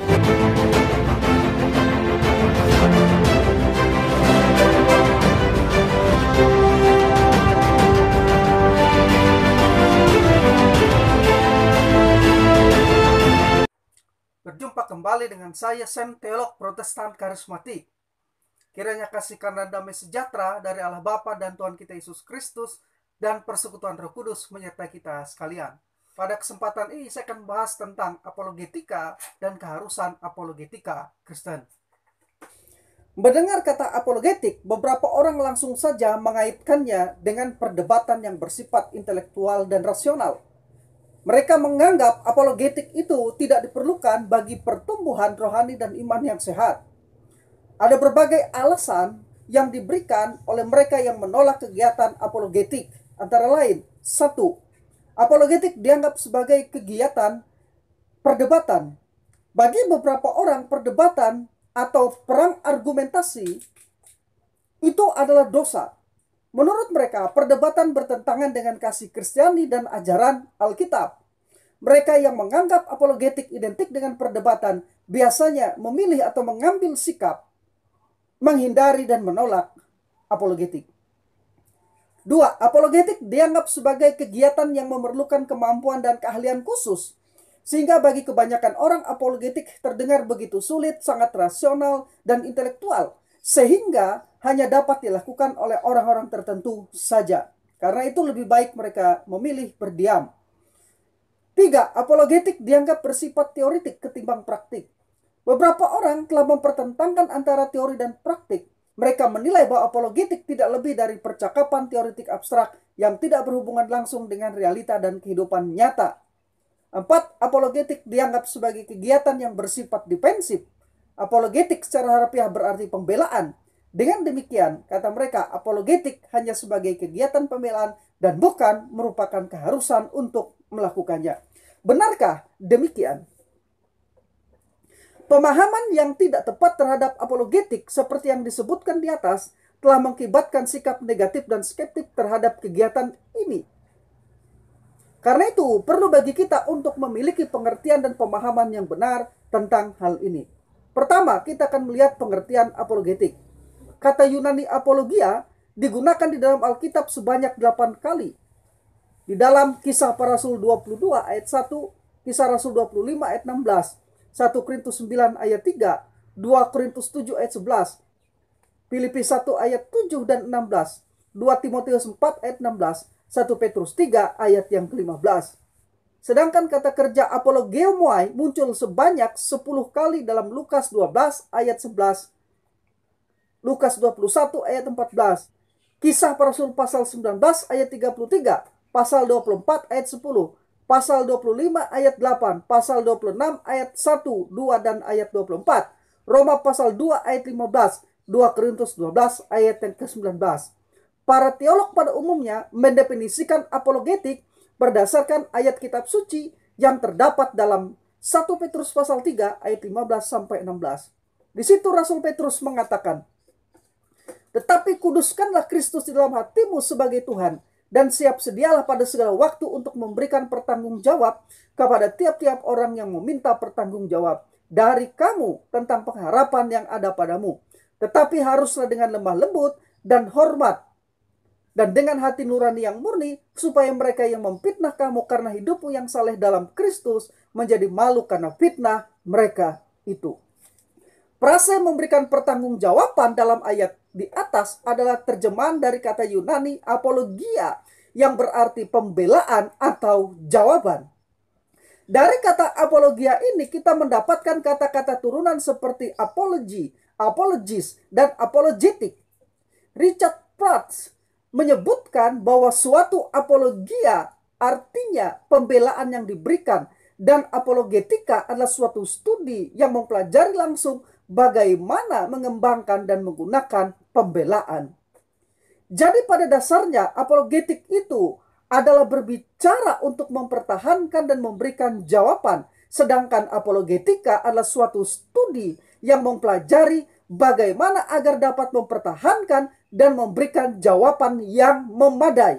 Berjumpa kembali dengan saya, Sam, teolog Protestan Karismatik. Kiranya kasih karunia damai sejahtera dari Allah Bapa dan Tuhan kita Yesus Kristus dan persekutuan Roh Kudus menyertai kita sekalian. Pada kesempatan ini saya akan bahas tentang apologetika dan keharusan apologetika Kristen. Mendengar kata apologetik, beberapa orang langsung saja mengaitkannya dengan perdebatan yang bersifat intelektual dan rasional. Mereka menganggap apologetik itu tidak diperlukan bagi pertumbuhan rohani dan iman yang sehat. Ada berbagai alasan yang diberikan oleh mereka yang menolak kegiatan apologetik. Antara lain, 1. Apologetik dianggap sebagai kegiatan perdebatan. Bagi beberapa orang, perdebatan atau perang argumentasi itu adalah dosa. Menurut mereka, perdebatan bertentangan dengan kasih Kristiani dan ajaran Alkitab. Mereka yang menganggap apologetik identik dengan perdebatan biasanya memilih atau mengambil sikap menghindari dan menolak apologetik. 2. Apologetik dianggap sebagai kegiatan yang memerlukan kemampuan dan keahlian khusus, sehingga bagi kebanyakan orang apologetik terdengar begitu sulit, sangat rasional dan intelektual, sehingga hanya dapat dilakukan oleh orang-orang tertentu saja. Karena itu lebih baik mereka memilih berdiam. 3. Apologetik dianggap bersifat teoritik ketimbang praktik. Beberapa orang telah mempertentangkan antara teori dan praktik. Mereka menilai bahwa apologetik tidak lebih dari percakapan teoritik abstrak yang tidak berhubungan langsung dengan realita dan kehidupan nyata. 4. Apologetik dianggap sebagai kegiatan yang bersifat defensif. Apologetik secara harfiah berarti pembelaan. Dengan demikian, kata mereka, apologetik hanya sebagai kegiatan pembelaan dan bukan merupakan keharusan untuk melakukannya. Benarkah demikian? Pemahaman yang tidak tepat terhadap apologetik seperti yang disebutkan di atas telah mengakibatkan sikap negatif dan skeptik terhadap kegiatan ini. Karena itu, perlu bagi kita untuk memiliki pengertian dan pemahaman yang benar tentang hal ini. Pertama, kita akan melihat pengertian apologetik. Kata Yunani apologia digunakan di dalam Alkitab sebanyak 8 kali. Di dalam Kisah Para Rasul 22 ayat 1, Kisah Rasul 25 ayat 16, 1 Korintus 9 ayat 3, 2 Korintus 7 ayat 11, Filipi 1 ayat 7 dan 16, 2 Timotius 4 ayat 16, 1 Petrus 3 ayat yang ke-15. Sedangkan kata kerja apologeomai muncul sebanyak 10 kali dalam Lukas 12 ayat 11, Lukas 21 ayat 14, Kisah Para Rasul pasal 19 ayat 33, pasal 24 ayat 10, pasal 25 ayat 8, pasal 26 ayat 1, 2 dan ayat 24, Roma pasal 2 ayat 15, 2 Korintus 12 ayat yang ke-19. Para teolog pada umumnya mendefinisikan apologetik berdasarkan ayat kitab suci yang terdapat dalam 1 Petrus pasal 3 ayat 15 sampai 16. Di situ Rasul Petrus mengatakan, "Tetapi kuduskanlah Kristus di dalam hatimu sebagai Tuhan, dan siap sedialah pada segala waktu untuk memberikan pertanggungjawab kepada tiap-tiap orang yang meminta pertanggungjawab dari kamu tentang pengharapan yang ada padamu. Tetapi haruslah dengan lemah lembut dan hormat, dan dengan hati nurani yang murni, supaya mereka yang memfitnah kamu karena hidupmu yang saleh dalam Kristus menjadi malu karena fitnah mereka itu." Frase memberikan pertanggungjawaban dalam ayat di atas adalah terjemahan dari kata Yunani apologia yang berarti pembelaan atau jawaban. Dari kata apologia ini kita mendapatkan kata-kata turunan seperti apology, apologis, dan apologetic. Richard Pratt menyebutkan bahwa suatu apologia artinya pembelaan yang diberikan, dan apologetika adalah suatu studi yang mempelajari langsung bagaimana mengembangkan dan menggunakan pembelaan. Jadi pada dasarnya apologetik itu adalah berbicara untuk mempertahankan dan memberikan jawaban, sedangkan apologetika adalah suatu studi yang mempelajari bagaimana agar dapat mempertahankan dan memberikan jawaban yang memadai.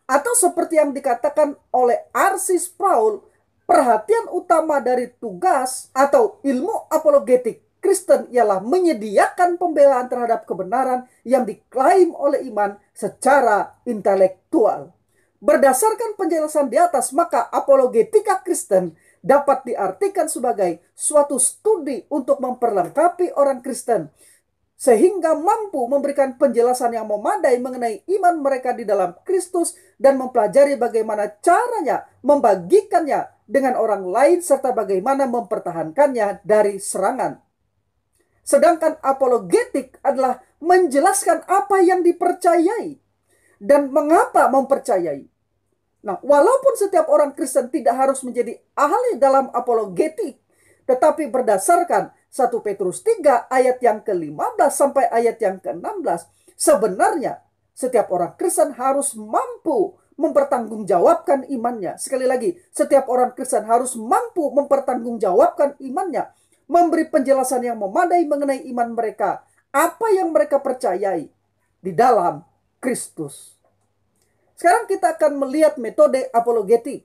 Atau seperti yang dikatakan oleh R.C. Sproul, Perhatian utama dari tugas atau ilmu apologetik Kristen ialah menyediakan pembelaan terhadap kebenaran yang diklaim oleh iman secara intelektual. Berdasarkan penjelasan di atas, maka apologetika Kristen dapat diartikan sebagai suatu studi untuk memperlengkapi orang Kristen sehingga mampu memberikan penjelasan yang memadai mengenai iman mereka di dalam Kristus dan mempelajari bagaimana caranya membagikannya dengan orang lain serta bagaimana mempertahankannya dari serangan. Sedangkan apologetik adalah menjelaskan apa yang dipercayai dan mengapa mempercayai. Nah, walaupun setiap orang Kristen tidak harus menjadi ahli dalam apologetik, tetapi berdasarkan 1 Petrus 3 ayat yang ke-15 sampai ayat yang ke-16, sebenarnya setiap orang Kristen harus mampu mempertanggungjawabkan imannya. Sekali lagi, setiap orang Kristen harus mampu mempertanggungjawabkan imannya, memberi penjelasan yang memadai mengenai iman mereka, apa yang mereka percayai di dalam Kristus. Sekarang kita akan melihat metode apologetik.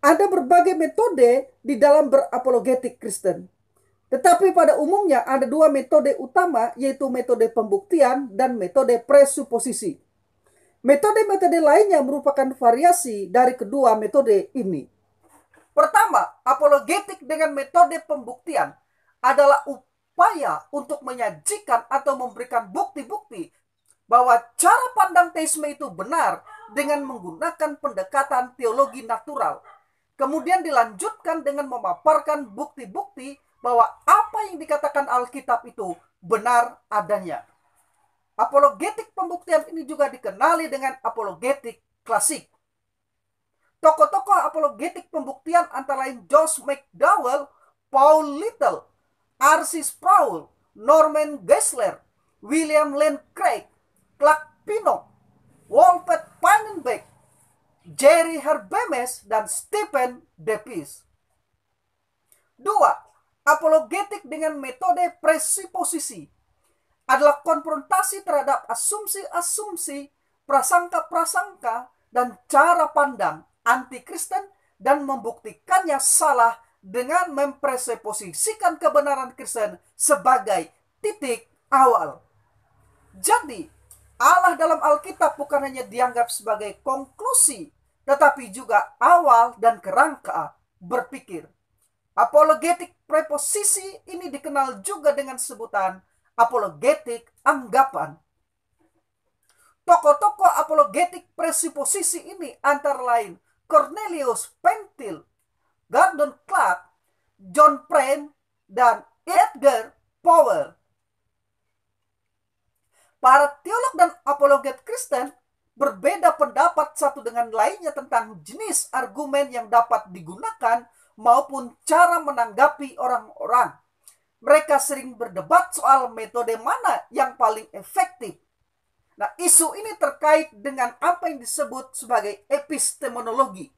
Ada berbagai metode di dalam berapologetik Kristen. Tetapi pada umumnya ada dua metode utama, yaitu metode pembuktian dan metode presuposisi. Metode-metode lainnya merupakan variasi dari kedua metode ini. Pertama, apologetik dengan metode pembuktian adalah upaya untuk menyajikan atau memberikan bukti-bukti bahwa cara pandang teisme itu benar dengan menggunakan pendekatan teologi natural. Kemudian dilanjutkan dengan memaparkan bukti-bukti bahwa apa yang dikatakan Alkitab itu benar adanya. Apologetik pembuktian ini juga dikenali dengan apologetik klasik. Tokoh-tokoh apologetik pembuktian antara lain Josh McDowell, Paul Little, R.C. Sproul, Norman Geisler, William Lane Craig, Clark Pinnock, Wolfgang Pannenbeck, Jerry Herbemes, dan Stephen Depis. 2. Apologetik dengan metode presuposisi adalah konfrontasi terhadap asumsi-asumsi, prasangka-prasangka, dan cara pandang anti-Kristen dan membuktikannya salah dengan mempresuposisikan kebenaran Kristen sebagai titik awal. Jadi, Allah dalam Alkitab bukan hanya dianggap sebagai konklusi, tetapi juga awal dan kerangka berpikir. Apologetik preposisi ini dikenal juga dengan sebutan apologetik anggapan. Tokoh-tokoh apologetik presuposisi ini antara lain Cornelius Pentil, Gordon Clark, John Prine, dan Edgar Power. Para teolog dan apologet Kristen berbeda pendapat satu dengan lainnya tentang jenis argumen yang dapat digunakan maupun cara menanggapi orang-orang. Mereka sering berdebat soal metode mana yang paling efektif. Nah, isu ini terkait dengan apa yang disebut sebagai epistemologi,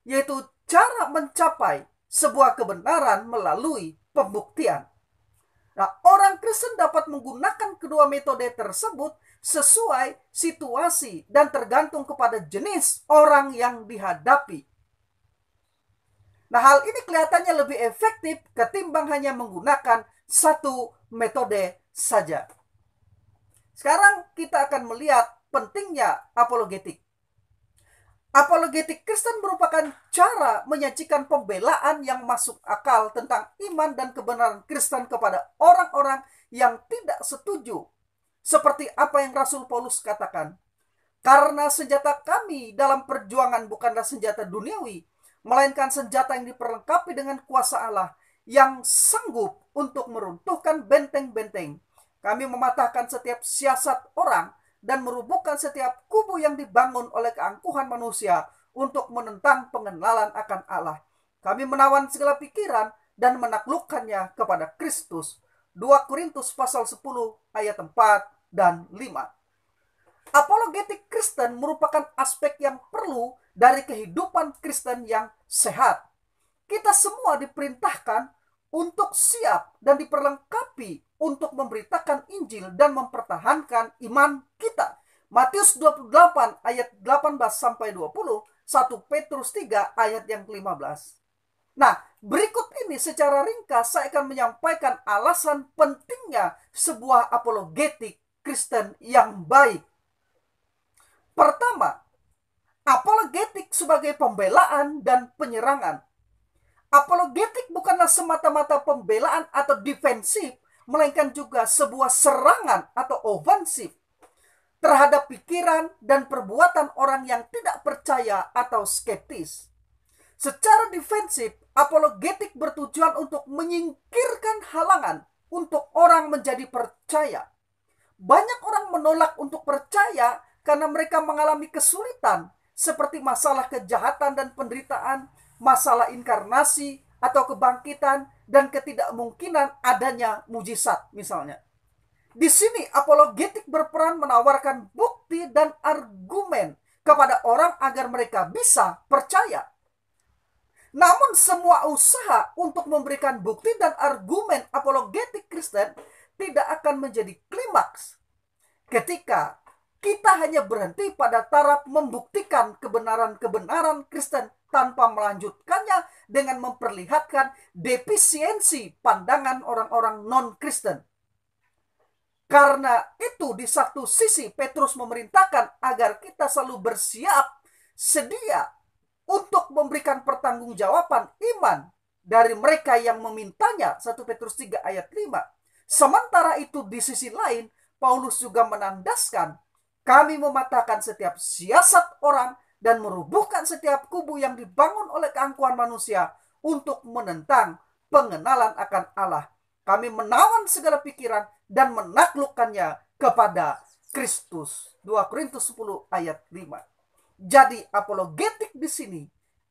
yaitu cara mencapai sebuah kebenaran melalui pembuktian. Nah, orang Kristen dapat menggunakan kedua metode tersebut sesuai situasi dan tergantung kepada jenis orang yang dihadapi. Nah, hal ini kelihatannya lebih efektif ketimbang hanya menggunakan satu metode saja. Sekarang kita akan melihat pentingnya apologetik. Apologetik Kristen merupakan cara menyajikan pembelaan yang masuk akal tentang iman dan kebenaran Kristen kepada orang-orang yang tidak setuju. Seperti apa yang Rasul Paulus katakan. Karena senjata kami dalam perjuangan bukanlah senjata duniawi, melainkan senjata yang diperlengkapi dengan kuasa Allah yang sanggup untuk meruntuhkan benteng-benteng. Kami mematahkan setiap siasat orang dan merubuhkan setiap kubu yang dibangun oleh keangkuhan manusia untuk menentang pengenalan akan Allah. Kami menawan segala pikiran dan menaklukkannya kepada Kristus. 2 Korintus pasal 10 ayat 4 dan 5. Apologetik Kristen merupakan aspek yang perlu dari kehidupan Kristen yang sehat. Kita semua diperintahkan untuk siap dan diperlengkapi untuk memberitakan Injil dan mempertahankan iman kita. Matius 28 ayat 18 sampai 20, 1 Petrus 3 ayat yang ke-15. Nah, berikut ini secara ringkas saya akan menyampaikan alasan pentingnya sebuah apologetik Kristen yang baik. Pertama, apologetik sebagai pembelaan dan penyerangan. Apologetik bukanlah semata-mata pembelaan atau defensif, melainkan juga sebuah serangan atau ofensif terhadap pikiran dan perbuatan orang yang tidak percaya atau skeptis. Secara defensif, apologetik bertujuan untuk menyingkirkan halangan untuk orang menjadi percaya. Banyak orang menolak untuk percaya karena mereka mengalami kesulitan seperti masalah kejahatan dan penderitaan, masalah inkarnasi atau kebangkitan, dan ketidakmungkinan adanya mujizat misalnya. Di sini apologetik berperan menawarkan bukti dan argumen kepada orang agar mereka bisa percaya. Namun semua usaha untuk memberikan bukti dan argumen apologetik Kristen tidak akan menjadi klimaks ketika kita hanya berhenti pada taraf membuktikan kebenaran-kebenaran Kristen tanpa melanjutkannya dengan memperlihatkan defisiensi pandangan orang-orang non-Kristen. Karena itu di satu sisi Petrus memerintahkan agar kita selalu bersiap sedia untuk memberikan pertanggungjawaban iman dari mereka yang memintanya, 1 Petrus 3 ayat 5. Sementara itu di sisi lain Paulus juga menandaskan, kami mematahkan setiap siasat orang dan merubuhkan setiap kubu yang dibangun oleh keangkuhan manusia untuk menentang pengenalan akan Allah. Kami menawan segala pikiran dan menaklukkannya kepada Kristus. 2 Korintus 10 ayat 5. Jadi apologetik di sini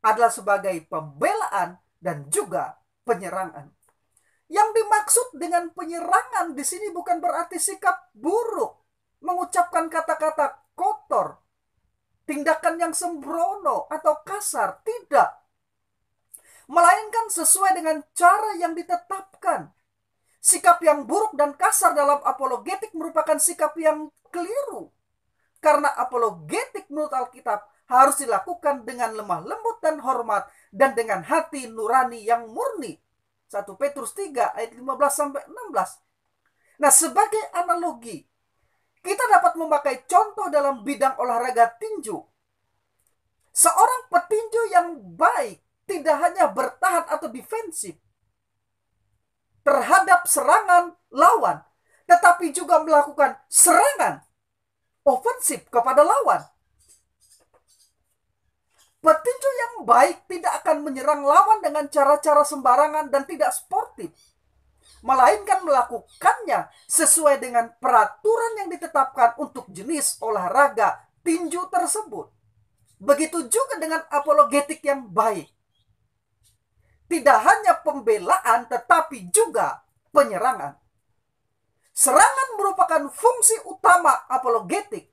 adalah sebagai pembelaan dan juga penyerangan. Yang dimaksud dengan penyerangan di sini bukan berarti sikap buruk, mengucapkan kata-kata kotor, tindakan yang sembrono atau kasar, tidak. Melainkan sesuai dengan cara yang ditetapkan. Sikap yang buruk dan kasar dalam apologetik merupakan sikap yang keliru. Karena apologetik menurut Alkitab harus dilakukan dengan lemah lembut dan hormat dan dengan hati nurani yang murni. 1 Petrus 3 ayat 15-16. Nah, sebagai analogi, kita dapat memakai contoh dalam bidang olahraga tinju. Seorang petinju yang baik tidak hanya bertahan atau defensif terhadap serangan lawan, tetapi juga melakukan serangan ofensif kepada lawan. Petinju yang baik tidak akan menyerang lawan dengan cara-cara sembarangan dan tidak sportif, melainkan melakukannya sesuai dengan peraturan yang ditetapkan untuk jenis olahraga tinju tersebut. Begitu juga dengan apologetik yang baik. Tidak hanya pembelaan tetapi juga penyerangan. Serangan merupakan fungsi utama apologetik.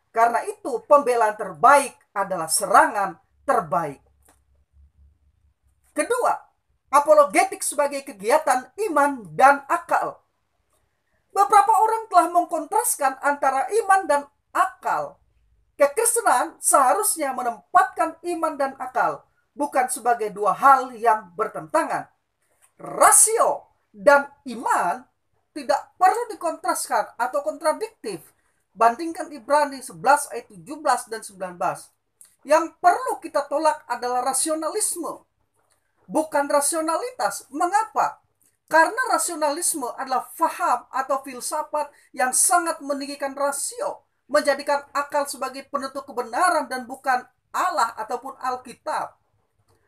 Karena itu pembelaan terbaik adalah serangan terbaik. Kedua, apologetik sebagai kegiatan iman dan akal. Beberapa orang telah mengkontraskan antara iman dan akal. Kekristenan seharusnya menempatkan iman dan akal bukan sebagai dua hal yang bertentangan. Rasio dan iman tidak perlu dikontraskan atau kontradiktif. Bandingkan Ibrani 11 ayat 17 dan 19. Yang perlu kita tolak adalah rasionalisme, bukan rasionalitas. Mengapa? Karena rasionalisme adalah faham atau filsafat yang sangat meninggikan rasio, menjadikan akal sebagai penentu kebenaran dan bukan Allah ataupun Alkitab.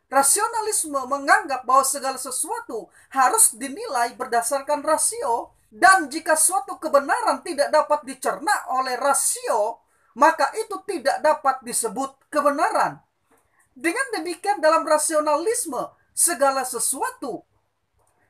Rasionalisme menganggap bahwa segala sesuatu harus dinilai berdasarkan rasio, dan jika suatu kebenaran tidak dapat dicerna oleh rasio, maka itu tidak dapat disebut kebenaran. Dengan demikian dalam rasionalisme, segala sesuatu,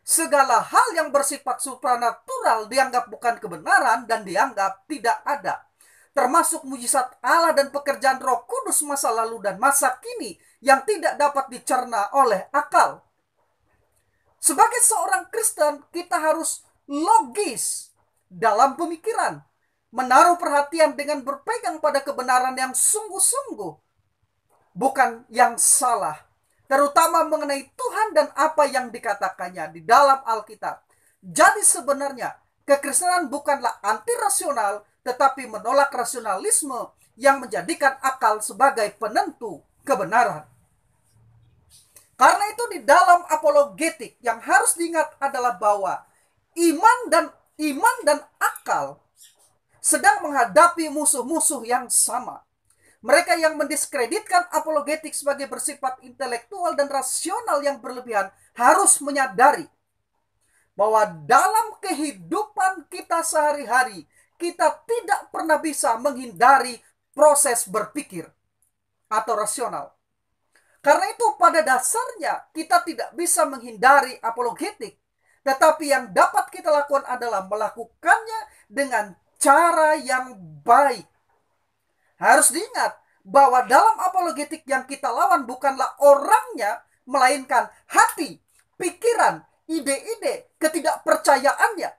segala hal yang bersifat supranatural dianggap bukan kebenaran dan dianggap tidak ada. Termasuk mujizat Allah dan pekerjaan Roh Kudus masa lalu dan masa kini yang tidak dapat dicerna oleh akal. Sebagai seorang Kristen, kita harus logis dalam pemikiran, menaruh perhatian dengan berpegang pada kebenaran yang sungguh-sungguh, bukan yang salah, terutama mengenai Tuhan dan apa yang dikatakannya di dalam Alkitab. Jadi sebenarnya kekristenan bukanlah anti rasional, tetapi menolak rasionalisme yang menjadikan akal sebagai penentu kebenaran. Karena itu di dalam apologetik yang harus diingat adalah bahwa iman dan akal sedang menghadapi musuh-musuh yang sama. Mereka yang mendiskreditkan apologetik sebagai bersifat intelektual dan rasional yang berlebihan harus menyadari bahwa dalam kehidupan kita sehari-hari, kita tidak pernah bisa menghindari proses berpikir atau rasional. Karena itu pada dasarnya kita tidak bisa menghindari apologetik. Tetapi yang dapat kita lakukan adalah melakukannya dengan cara yang baik. Harus diingat bahwa dalam apologetik yang kita lawan bukanlah orangnya, melainkan hati, pikiran, ide-ide, ketidakpercayaannya.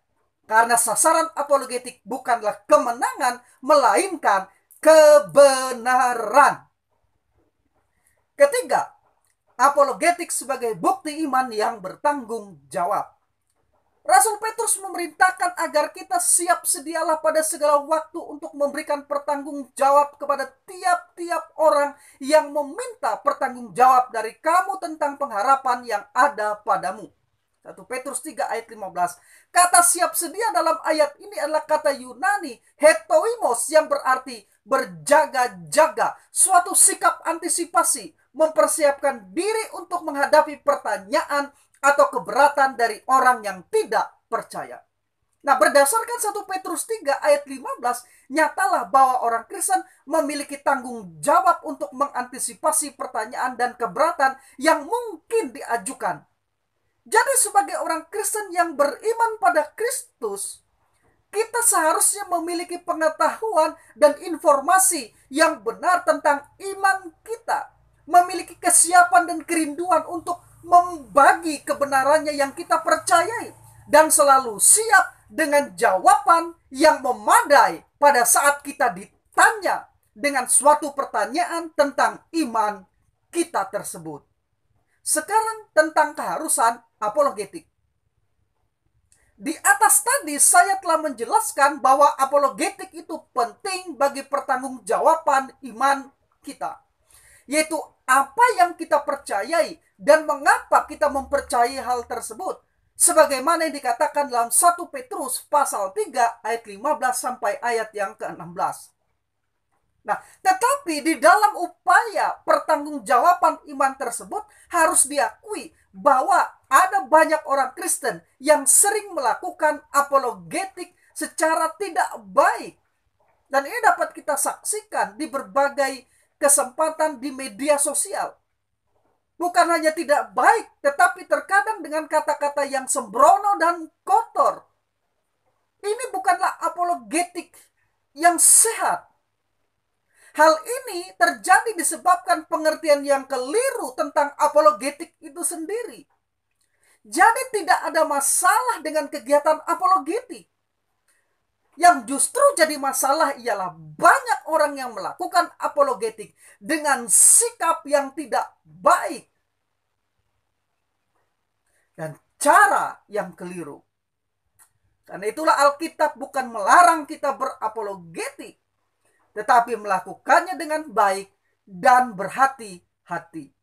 Karena sasaran apologetik bukanlah kemenangan, melainkan kebenaran. Ketiga, apologetik sebagai bukti iman yang bertanggung jawab. Rasul Petrus memerintahkan agar kita siap sedialah pada segala waktu untuk memberikan pertanggung jawab kepada tiap-tiap orang yang meminta pertanggung jawab dari kamu tentang pengharapan yang ada padamu. 1 Petrus 3 ayat 15. Kata siap sedia dalam ayat ini adalah kata Yunani hetoimos yang berarti berjaga-jaga, suatu sikap antisipasi, mempersiapkan diri untuk menghadapi pertanyaan atau keberatan dari orang yang tidak percaya. Nah, berdasarkan 1 Petrus 3 ayat 15, nyatalah bahwa orang Kristen memiliki tanggung jawab untuk mengantisipasi pertanyaan dan keberatan yang mungkin diajukan. Jadi sebagai orang Kristen yang beriman pada Kristus, kita seharusnya memiliki pengetahuan dan informasi yang benar tentang iman kita. Memiliki kesiapan dan kerinduan untuk membagi kebenarannya yang kita percayai. Dan selalu siap dengan jawaban yang memadai pada saat kita ditanya dengan suatu pertanyaan tentang iman kita tersebut. Sekarang tentang keharusan apologetik. Di atas tadi saya telah menjelaskan bahwa apologetik itu penting bagi pertanggungjawaban iman kita. Yaitu apa yang kita percayai dan mengapa kita mempercayai hal tersebut. Sebagaimana yang dikatakan dalam 1 Petrus pasal 3 ayat 15 sampai ayat yang ke-16. Nah, tetapi di dalam upaya pertanggungjawaban iman tersebut harus diakui bahwa ada banyak orang Kristen yang sering melakukan apologetik secara tidak baik. Dan ini dapat kita saksikan di berbagai kesempatan di media sosial. Bukan hanya tidak baik, tetapi terkadang dengan kata-kata yang sembrono dan kotor. Ini bukanlah apologetik yang sehat. Hal ini terjadi disebabkan pengertian yang keliru tentang apologetik itu sendiri. Jadi tidak ada masalah dengan kegiatan apologetik. Yang justru jadi masalah ialah banyak orang yang melakukan apologetik dengan sikap yang tidak baik dan cara yang keliru. Karena itulah Alkitab bukan melarang kita berapologetik, tetapi melakukannya dengan baik dan berhati-hati.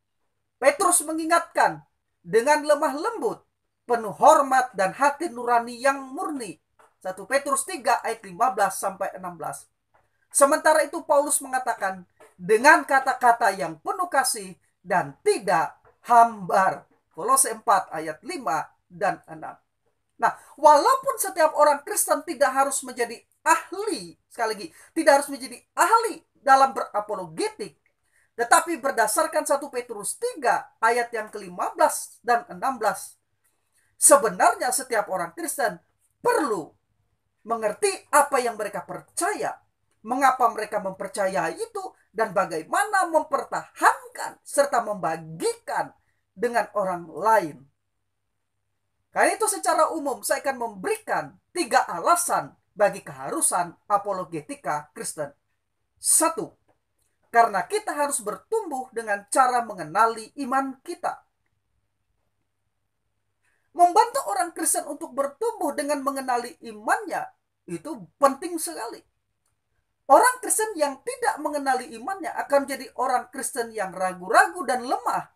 Petrus mengingatkan dengan lemah lembut, penuh hormat dan hati nurani yang murni. 1 Petrus 3 ayat 15 sampai 16. Sementara itu Paulus mengatakan dengan kata-kata yang penuh kasih dan tidak hambar. Kolose 4 ayat 5 dan 6. Nah, walaupun setiap orang Kristen tidak harus menjadi ahli, sekali lagi, tidak harus menjadi ahli dalam berapologetik, tetapi berdasarkan 1 Petrus 3 ayat yang ke-15 dan 16, sebenarnya setiap orang Kristen perlu mengerti apa yang mereka percaya, mengapa mereka mempercayai itu, dan bagaimana mempertahankan serta membagikan dengan orang lain. Karena itu secara umum saya akan memberikan 3 alasan bagi keharusan apologetika Kristen. 1. Karena kita harus bertumbuh dengan cara mengenali iman kita. Membantu orang Kristen untuk bertumbuh dengan mengenali imannya itu penting sekali. Orang Kristen yang tidak mengenali imannya akan menjadi orang Kristen yang ragu-ragu dan lemah.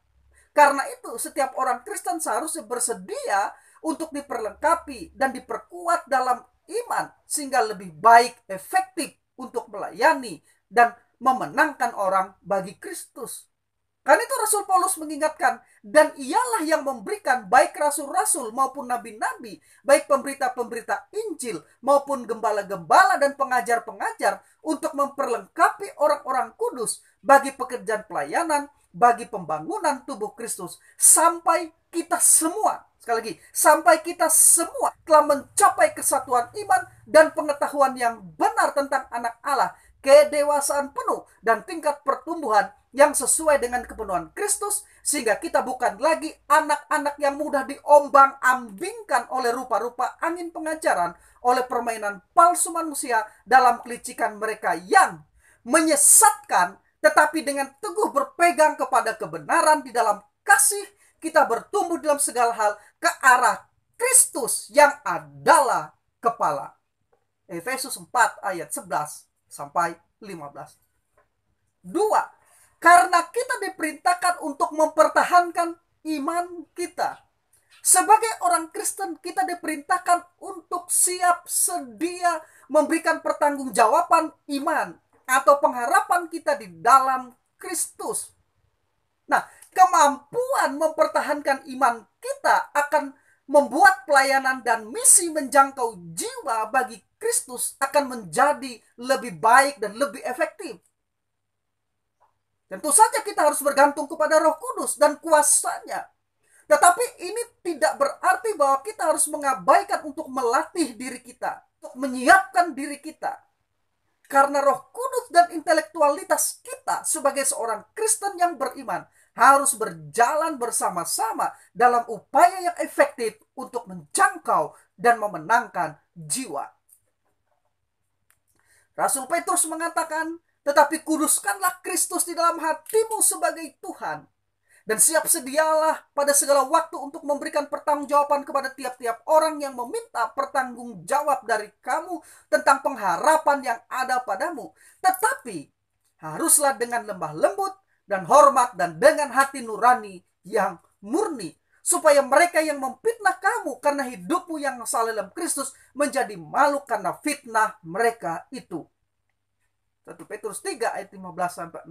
Karena itu, setiap orang Kristen seharusnya bersedia untuk diperlengkapi dan diperkuat dalam iman, sehingga lebih baik, efektif untuk melayani dan memenangkan orang bagi Kristus. Karena itu Rasul Paulus mengingatkan, dan ialah yang memberikan baik rasul-rasul maupun nabi-nabi, baik pemberita-pemberita Injil maupun gembala-gembala dan pengajar-pengajar untuk memperlengkapi orang-orang kudus bagi pekerjaan pelayanan, bagi pembangunan tubuh Kristus, sampai kita semua, sekali lagi, sampai kita semua telah mencapai kesatuan iman dan pengetahuan yang benar tentang anak Allah, kedewasaan penuh dan tingkat pertumbuhan yang sesuai dengan kepenuhan Kristus, sehingga kita bukan lagi anak-anak yang mudah diombang-ambingkan oleh rupa-rupa angin pengajaran, oleh permainan palsu manusia dalam kelicikan mereka yang menyesatkan. Tetapi dengan teguh berpegang kepada kebenaran di dalam kasih, kita bertumbuh dalam segala hal ke arah Kristus yang adalah kepala. Efesus 4 ayat 11 sampai 15. 2. Karena kita diperintahkan untuk mempertahankan iman kita. Sebagai orang Kristen, kita diperintahkan untuk siap sedia memberikan pertanggungjawaban iman atau pengharapan kita di dalam Kristus. Nah, kemampuan mempertahankan iman kita akan membuat pelayanan dan misi menjangkau jiwa bagi Kristus akan menjadi lebih baik dan lebih efektif. Tentu saja kita harus bergantung kepada Roh Kudus dan kuasanya. Tetapi ini tidak berarti bahwa kita harus mengabaikan untuk melatih diri kita, untuk menyiapkan diri kita. Karena Roh Kudus dan intelektualitas kita sebagai seorang Kristen yang beriman harus berjalan bersama-sama dalam upaya yang efektif untuk menjangkau dan memenangkan jiwa. Rasul Petrus mengatakan, tetapi kuduskanlah Kristus di dalam hatimu sebagai Tuhan. Dan siap sedialah pada segala waktu untuk memberikan pertanggungjawaban kepada tiap-tiap orang yang meminta pertanggungjawab dari kamu tentang pengharapan yang ada padamu. Tetapi haruslah dengan lemah lembut dan hormat dan dengan hati nurani yang murni. Supaya mereka yang memfitnah kamu karena hidupmu yang salah dalam Kristus menjadi malu karena fitnah mereka itu. 1 Petrus 3 ayat 15-16.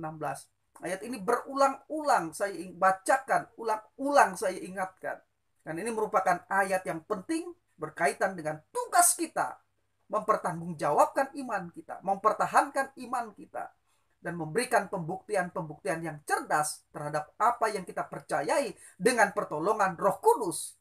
Ayat ini berulang-ulang saya bacakan, ulang-ulang saya ingatkan. Dan ini merupakan ayat yang penting berkaitan dengan tugas kita mempertanggungjawabkan iman kita, mempertahankan iman kita, dan memberikan pembuktian-pembuktian yang cerdas terhadap apa yang kita percayai dengan pertolongan Roh Kudus.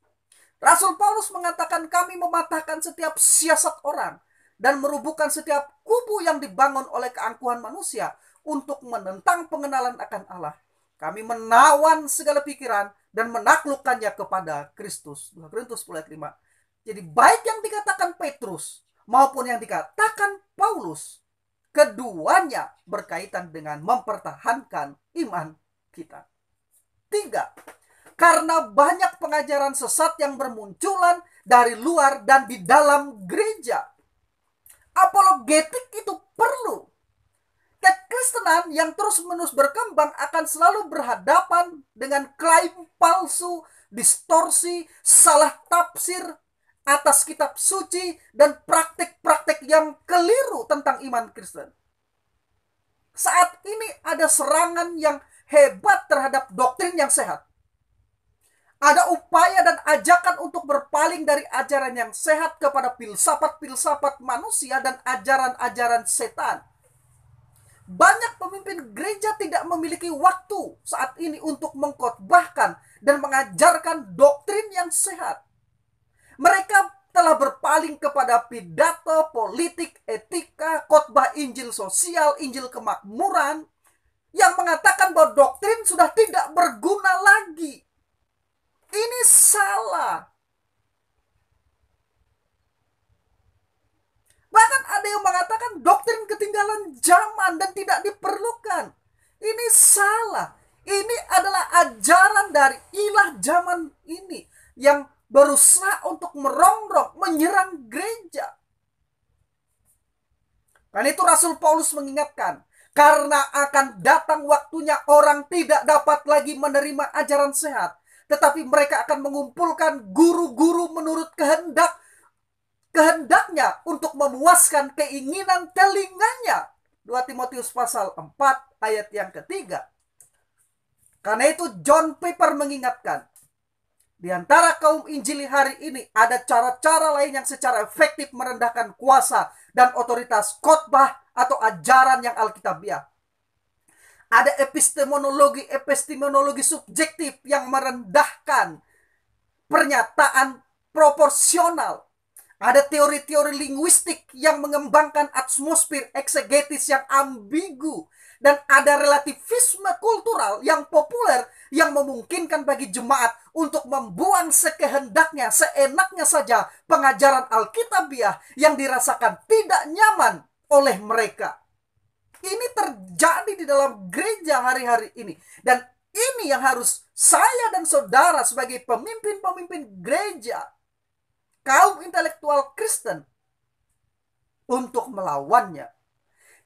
Rasul Paulus mengatakan, kami mematahkan setiap siasat orang dan merubuhkan setiap kubu yang dibangun oleh keangkuhan manusia untuk menentang pengenalan akan Allah. Kami menawan segala pikiran dan menaklukkannya kepada Kristus. 2 Korintus 10 ayat 5. Jadi baik yang dikatakan Petrus maupun yang dikatakan Paulus, keduanya berkaitan dengan mempertahankan iman kita. 3. Karena banyak pengajaran sesat yang bermunculan dari luar dan di dalam gereja. Apologetik itu perlu. Kekristenan yang terus-menerus berkembang akan selalu berhadapan dengan klaim palsu, distorsi, salah tafsir atas kitab suci, dan praktik-praktik yang keliru tentang iman Kristen. Saat ini ada serangan yang hebat terhadap doktrin yang sehat. Ada upaya dan ajakan untuk berpaling dari ajaran yang sehat kepada filsafat-filsafat manusia dan ajaran-ajaran setan. Banyak pemimpin gereja tidak memiliki waktu saat ini untuk mengkhotbahkan dan mengajarkan doktrin yang sehat. Mereka telah berpaling kepada pidato, politik, etika, khotbah Injil sosial, Injil kemakmuran, yang mengatakan bahwa doktrin sudah tidak berguna lagi. Ini salah. Bahkan ada yang mengatakan doktrin ketinggalan zaman dan tidak diperlukan. Ini salah. Ini adalah ajaran dari ilah zaman ini yang berusaha untuk merongrong, menyerang gereja. Karena itu Rasul Paulus mengingatkan, karena akan datang waktunya orang tidak dapat lagi menerima ajaran sehat, tetapi mereka akan mengumpulkan guru-guru menurut kehendaknya untuk memuaskan keinginan telinganya. 2 Timotius pasal 4 ayat yang ketiga. Karena itu John Piper mengingatkan, di antara kaum Injili hari ini ada cara-cara lain yang secara efektif merendahkan kuasa dan otoritas khotbah atau ajaran yang alkitabiah. Ada epistemologi subjektif yang merendahkan pernyataan proporsional. Ada teori-teori linguistik yang mengembangkan atmosfer eksegetis yang ambigu. Dan ada relativisme kultural yang populer yang memungkinkan bagi jemaat untuk membuang sekehendaknya, seenaknya saja pengajaran Alkitabiah yang dirasakan tidak nyaman oleh mereka. Ini terjadi di dalam gereja hari-hari ini. Dan ini yang harus saya dan saudara sebagai pemimpin-pemimpin gereja, kaum intelektual Kristen, untuk melawannya.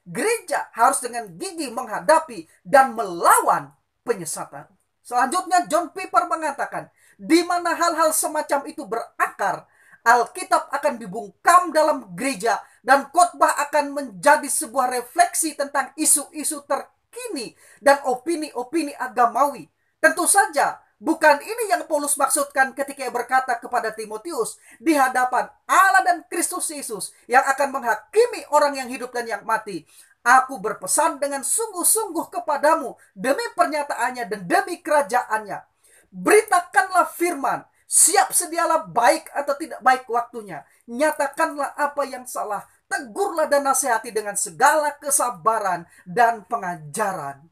Gereja harus dengan gigih menghadapi dan melawan penyesatan. Selanjutnya John Piper mengatakan, di mana hal-hal semacam itu berakar, Alkitab akan dibungkam dalam gereja dan khotbah akan menjadi sebuah refleksi tentang isu-isu terkini dan opini-opini agamawi. Tentu saja bukan ini yang Paulus maksudkan ketika berkata kepada Timotius di hadapan Allah dan Kristus Yesus yang akan menghakimi orang yang hidup dan yang mati. Aku berpesan dengan sungguh-sungguh kepadamu demi pernyataannya dan demi kerajaannya. Beritakanlah firman, siap sedialah baik atau tidak baik waktunya. Nyatakanlah apa yang salah, tegurlah dan nasihati dengan segala kesabaran dan pengajaran.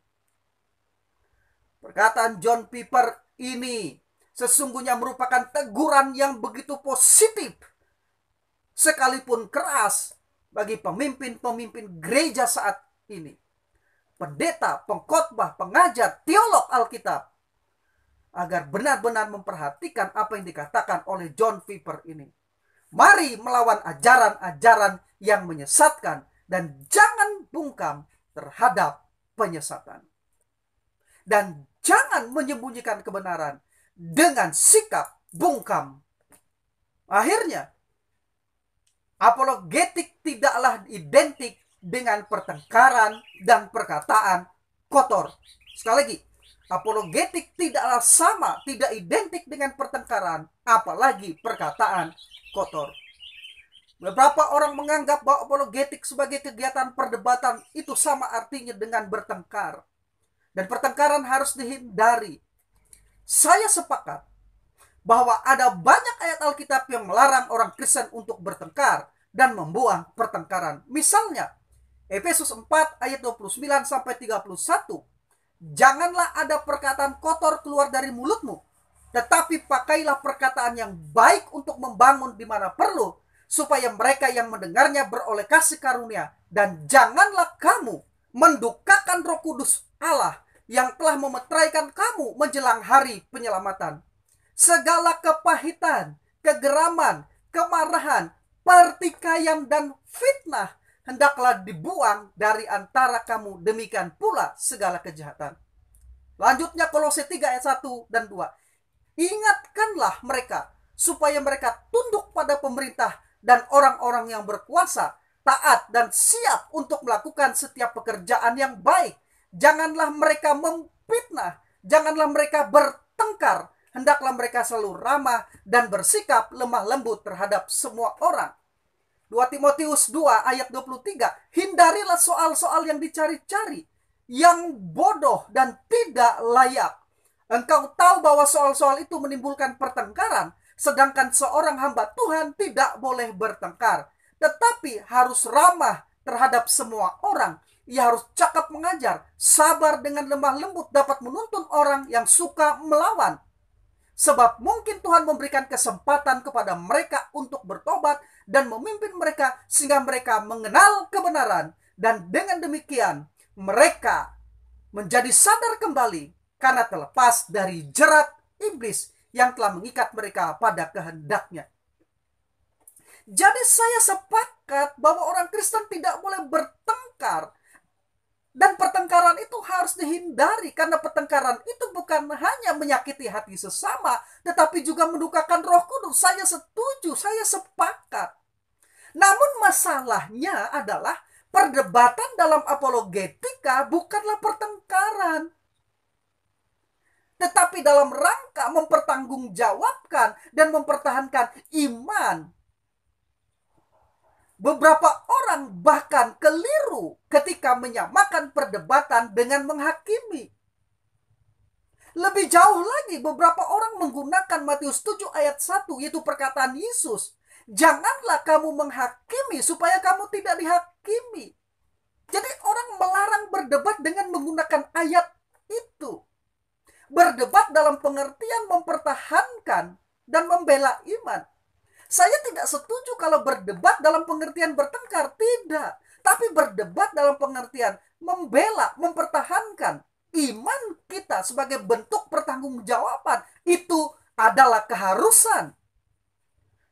Perkataan John Piper ini sesungguhnya merupakan teguran yang begitu positif, sekalipun keras bagi pemimpin-pemimpin gereja saat ini. Pendeta, pengkhotbah, pengajar, teolog Alkitab, agar benar-benar memperhatikan apa yang dikatakan oleh John Piper ini. Mari melawan ajaran-ajaran yang menyesatkan dan jangan bungkam terhadap penyesatan. Dan jangan menyembunyikan kebenaran dengan sikap bungkam. Akhirnya, apologetik tidaklah identik dengan pertengkaran dan perkataan kotor. Sekali lagi, apologetik tidaklah sama, tidak identik dengan pertengkaran, apalagi perkataan kotor. Beberapa orang menganggap bahwa apologetik sebagai kegiatan perdebatan itu sama artinya dengan bertengkar. Dan pertengkaran harus dihindari. Saya sepakat bahwa ada banyak ayat Alkitab yang melarang orang Kristen untuk bertengkar dan membuang pertengkaran. Misalnya, Efesus 4 ayat 29-31. Janganlah ada perkataan kotor keluar dari mulutmu, tetapi pakailah perkataan yang baik untuk membangun di mana perlu, supaya mereka yang mendengarnya beroleh kasih karunia. Dan janganlah kamu mendukakan Roh Kudus Allah yang telah memeteraikan kamu menjelang hari penyelamatan. Segala kepahitan, kegeraman, kemarahan, pertikaian, dan fitnah hendaklah dibuang dari antara kamu, demikian pula segala kejahatan. Lanjutnya Kolose 3 ayat 1 dan 2. Ingatkanlah mereka supaya mereka tunduk pada pemerintah dan orang-orang yang berkuasa, taat dan siap untuk melakukan setiap pekerjaan yang baik. Janganlah mereka memfitnah, janganlah mereka bertengkar, hendaklah mereka selalu ramah dan bersikap lemah lembut terhadap semua orang. 2 Timotius 2 ayat 23, hindarilah soal-soal yang dicari-cari, yang bodoh dan tidak layak. Engkau tahu bahwa soal-soal itu menimbulkan pertengkaran, sedangkan seorang hamba Tuhan tidak boleh bertengkar, tetapi harus ramah terhadap semua orang. Ia harus cakap mengajar, sabar dengan lemah lembut, dapat menuntun orang yang suka melawan. Sebab mungkin Tuhan memberikan kesempatan kepada mereka untuk bertobat dan memimpin mereka sehingga mereka mengenal kebenaran. Dan dengan demikian mereka menjadi sadar kembali karena terlepas dari jerat iblis yang telah mengikat mereka pada kehendaknya. Jadi saya sepakat bahwa orang Kristen tidak boleh bertengkar. Dan pertengkaran itu harus dihindari karena pertengkaran itu bukan hanya menyakiti hati sesama, tetapi juga mendukakan Roh Kudus. Saya setuju, saya sepakat. Namun masalahnya adalah perdebatan dalam apologetika bukanlah pertengkaran, tetapi dalam rangka mempertanggungjawabkan dan mempertahankan iman. Beberapa orang bahkan keliru ketika menyamakan perdebatan dengan menghakimi. Lebih jauh lagi, beberapa orang menggunakan Matius 7 ayat 1, yaitu perkataan Yesus. Janganlah kamu menghakimi supaya kamu tidak dihakimi. Jadi orang melarang berdebat dengan menggunakan ayat itu. Berdebat dalam pengertian mempertahankan dan membela iman. Saya tidak setuju kalau berdebat dalam pengertian bertengkar, tidak. Tapi berdebat dalam pengertian membela, mempertahankan iman kita sebagai bentuk pertanggungjawaban. Itu adalah keharusan.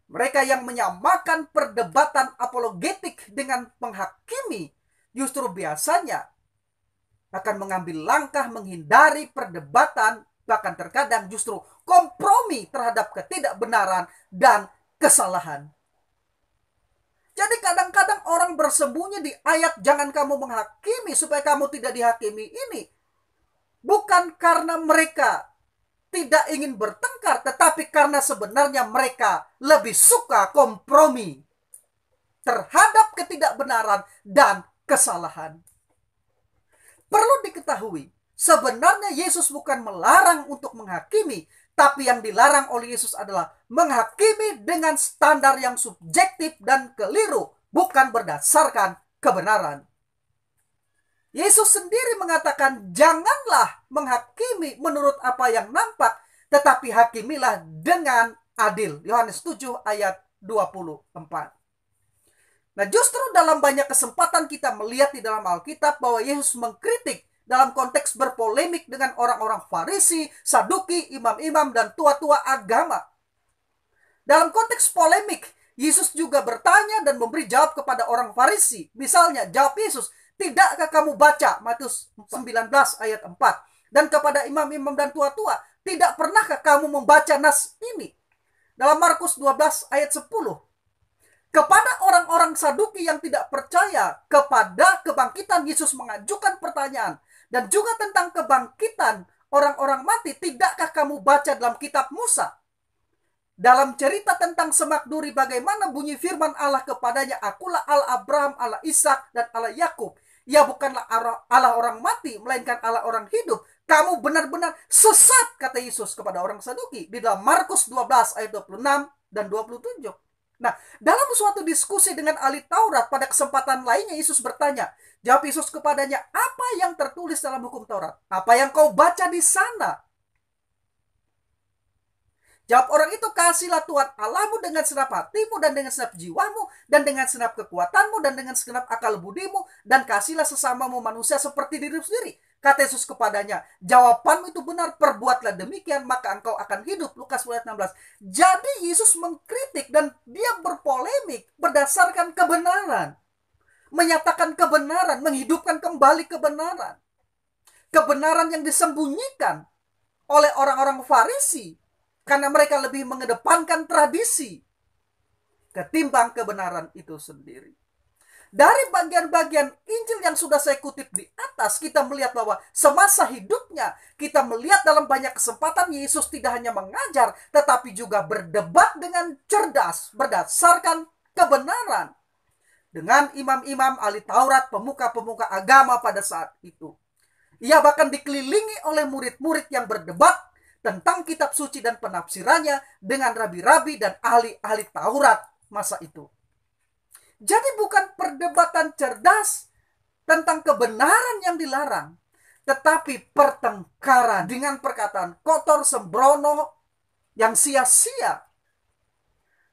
Mereka yang menyamakan perdebatan apologetik dengan menghakimi, justru biasanya akan mengambil langkah menghindari perdebatan, bahkan terkadang justru kompromi terhadap ketidakbenaran dan kesalahan. Jadi kadang-kadang orang bersembunyi di ayat jangan kamu menghakimi supaya kamu tidak dihakimi ini. Bukan karena mereka tidak ingin bertengkar, tetapi karena sebenarnya mereka lebih suka kompromi terhadap ketidakbenaran dan kesalahan. Perlu diketahui, sebenarnya Yesus bukan melarang untuk menghakimi, tapi yang dilarang oleh Yesus adalah menghakimi dengan standar yang subjektif dan keliru, bukan berdasarkan kebenaran. Yesus sendiri mengatakan, janganlah menghakimi menurut apa yang nampak, tetapi hakimilah dengan adil. Yohanes 7 ayat 24. Nah, justru dalam banyak kesempatan kita melihat di dalam Alkitab bahwa Yesus mengkritik dalam konteks berpolemik dengan orang-orang Farisi, Saduki, imam-imam, dan tua-tua agama. Dalam konteks polemik, Yesus juga bertanya dan memberi jawab kepada orang Farisi. Misalnya, jawab Yesus, tidakkah kamu baca Matius 19 ayat 4? Dan kepada imam-imam dan tua-tua, tidak pernahkah kamu membaca nas ini? Dalam Markus 12 ayat 10. Kepada orang-orang Saduki yang tidak percaya kepada kebangkitan, Yesus mengajukan pertanyaan. Dan juga tentang kebangkitan orang-orang mati, tidakkah kamu baca dalam kitab Musa? Dalam cerita tentang semak duri, bagaimana bunyi firman Allah kepadanya, akulah Allah Abraham, Allah Ishak, dan Allah Yakub. Ya, bukanlah Allah orang mati, melainkan Allah orang hidup. Kamu benar-benar sesat, kata Yesus kepada orang Saduki. Di dalam Markus 12 ayat 26 dan 27. Nah, dalam suatu diskusi dengan ahli Taurat, pada kesempatan lainnya Yesus bertanya. Jawab Yesus kepadanya, apa yang tertulis dalam hukum Taurat? Apa yang kau baca di sana? Jawab orang itu, kasihlah Tuhan Allahmu dengan segenap hatimu dan dengan segenap jiwamu dan dengan segenap kekuatanmu dan dengan segenap akal budimu, dan kasihlah sesamamu manusia seperti dirimu sendiri. Kata Yesus kepadanya, jawabanmu itu benar, perbuatlah demikian maka engkau akan hidup. Lukas 16. Jadi Yesus mengkritik dan dia berpolemik berdasarkan kebenaran. Menyatakan kebenaran, menghidupkan kembali kebenaran. Kebenaran yang disembunyikan oleh orang-orang Farisi karena mereka lebih mengedepankan tradisi ketimbang kebenaran itu sendiri. Dari bagian-bagian Injil yang sudah saya kutip di atas, kita melihat bahwa semasa hidupnya, kita melihat dalam banyak kesempatan Yesus tidak hanya mengajar, tetapi juga berdebat dengan cerdas berdasarkan kebenaran dengan imam-imam, ahli Taurat, pemuka-pemuka agama pada saat itu. Ia bahkan dikelilingi oleh murid-murid yang berdebat tentang kitab suci dan penafsirannya dengan rabi-rabi dan ahli-ahli Taurat masa itu. Jadi bukan perdebatan cerdas tentang kebenaran yang dilarang, tetapi pertengkaran dengan perkataan kotor, sembrono, yang sia-sia.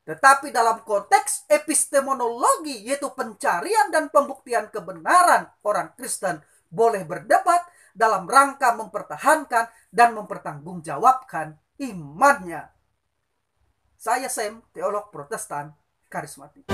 Tetapi dalam konteks epistemologi, yaitu pencarian dan pembuktian kebenaran, orang Kristen boleh berdebat dalam rangka mempertahankan dan mempertanggungjawabkan imannya. Saya Sam, teolog Protestan karismatik.